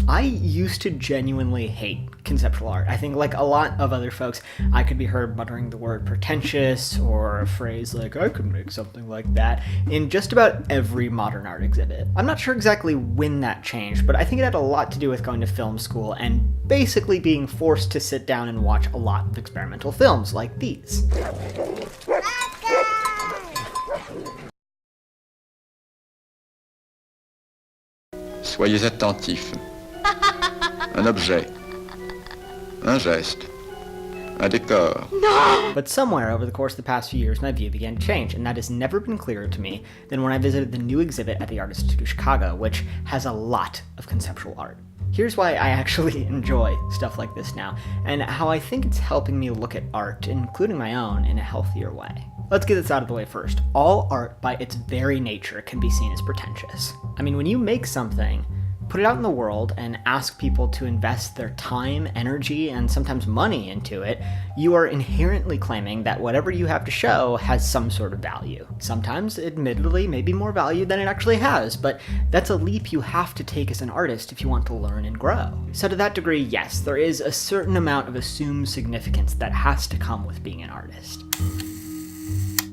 I used to genuinely hate conceptual art. I think like a lot of other folks, I could be heard muttering the word pretentious or a phrase like, I could make something like that, in just about every modern art exhibit. I'm not sure exactly when that changed, but I think it had a lot to do with going to film school and basically being forced to sit down and watch a lot of experimental films like these. Soyez attentifs. Un objet. Un geste. Un décor. No! But somewhere over the course of the past few years, my view began to change, and that has never been clearer to me than when I visited the new exhibit at the Art Institute of Chicago, which has a lot of conceptual art. Here's why I actually enjoy stuff like this now, and how I think it's helping me look at art, including my own, in a healthier way. Let's get this out of the way first. All art, by its very nature, can be seen as pretentious. I mean, when you make something, put it out in the world and ask people to invest their time, energy, and sometimes money into it, you are inherently claiming that whatever you have to show has some sort of value. Sometimes, admittedly, maybe more value than it actually has, but that's a leap you have to take as an artist if you want to learn and grow. So to that degree, yes, there is a certain amount of assumed significance that has to come with being an artist.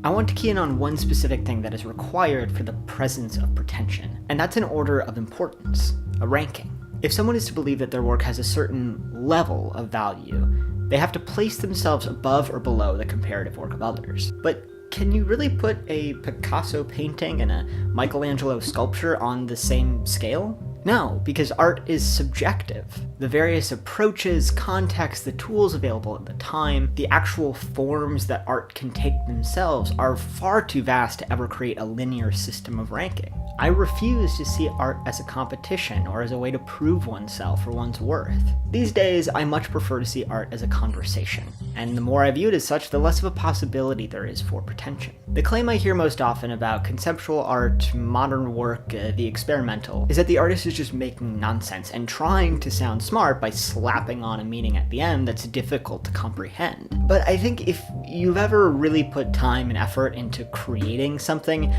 I want to key in on one specific thing that is required for the presence of pretension, and that's an order of importance, a ranking. If someone is to believe that their work has a certain level of value, they have to place themselves above or below the comparative work of others. But can you really put a Picasso painting and a Michelangelo sculpture on the same scale? No, because art is subjective. The various approaches, contexts, the tools available at the time, the actual forms that art can take themselves are far too vast to ever create a linear system of ranking. I refuse to see art as a competition or as a way to prove oneself or one's worth. These days, I much prefer to see art as a conversation, and the more I view it as such, the less of a possibility there is for pretension. The claim I hear most often about conceptual art, modern work, the experimental, is that the artist is just making nonsense and trying to sound smart by slapping on a meaning at the end that's difficult to comprehend. But I think if you've ever really put time and effort into creating something,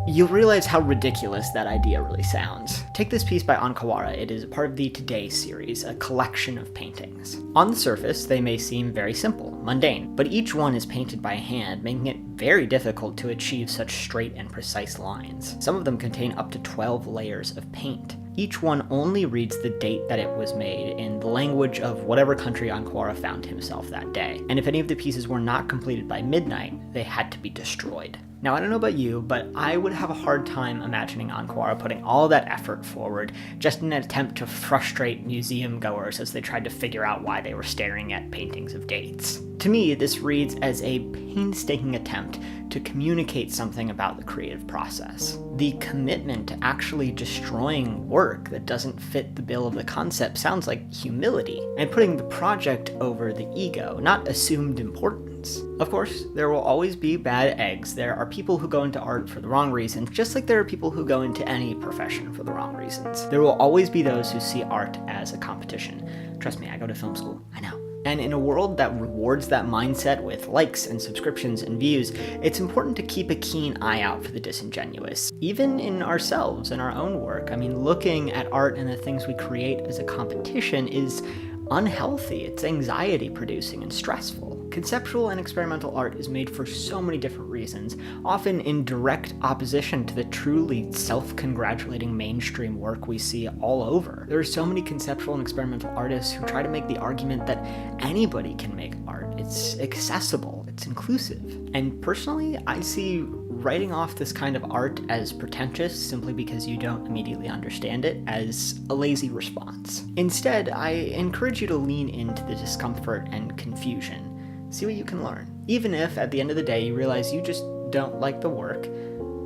you'll realize how ridiculous that idea really sounds. Take this piece by Ankawara. It is part of the Today series, a collection of paintings. On the surface, they may seem very simple, mundane, but each one is painted by hand, making it very difficult to achieve such straight and precise lines. Some of them contain up to 12 layers of paint. Each one only reads the date that it was made in the language of whatever country Ankawara found himself that day. And if any of the pieces were not completed by midnight, they had to be destroyed. Now, I don't know about you, but I would have a hard time imagining Ankawara putting all that effort forward just in an attempt to frustrate museum goers as they tried to figure out why they were staring at paintings of dates. To me, this reads as a painstaking attempt to communicate something about the creative process. The commitment to actually destroying work that doesn't fit the bill of the concept sounds like humility, and putting the project over the ego, not assumed importance. Of course, there will always be bad eggs. There are people who go into art for the wrong reasons, just like there are people who go into any profession for the wrong reasons. There will always be those who see art as a competition. Trust me, I go to film school, I know. And in a world that rewards that mindset with likes and subscriptions and views, it's important to keep a keen eye out for the disingenuous. Even in ourselves and our own work, I mean, looking at art and the things we create as a competition is unhealthy. It's anxiety producing and stressful. Conceptual and experimental art is made for so many different reasons, often in direct opposition to the truly self-congratulating mainstream work we see all over. There are so many conceptual and experimental artists who try to make the argument that anybody can make art. It's accessible, it's inclusive. And personally, I see writing off this kind of art as pretentious simply because you don't immediately understand it as a lazy response. Instead, I encourage you to lean into the discomfort and confusion. See what you can learn. Even if, at the end of the day, you realize you just don't like the work,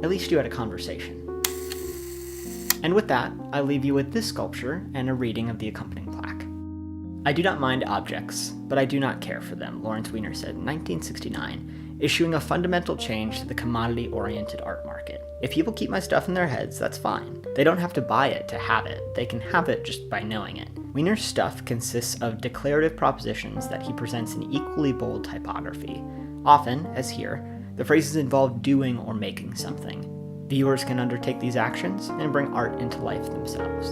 at least you had a conversation. And with that, I leave you with this sculpture and a reading of the accompanying plaque. I do not mind objects, but I do not care for them, Lawrence Weiner said in 1969, issuing a fundamental change to the commodity-oriented art market. If people keep my stuff in their heads, that's fine. They don't have to buy it to have it. They can have it just by knowing it. Weiner's stuff consists of declarative propositions that he presents in equally bold typography. Often, as here, the phrases involve doing or making something. Viewers can undertake these actions and bring art into life themselves.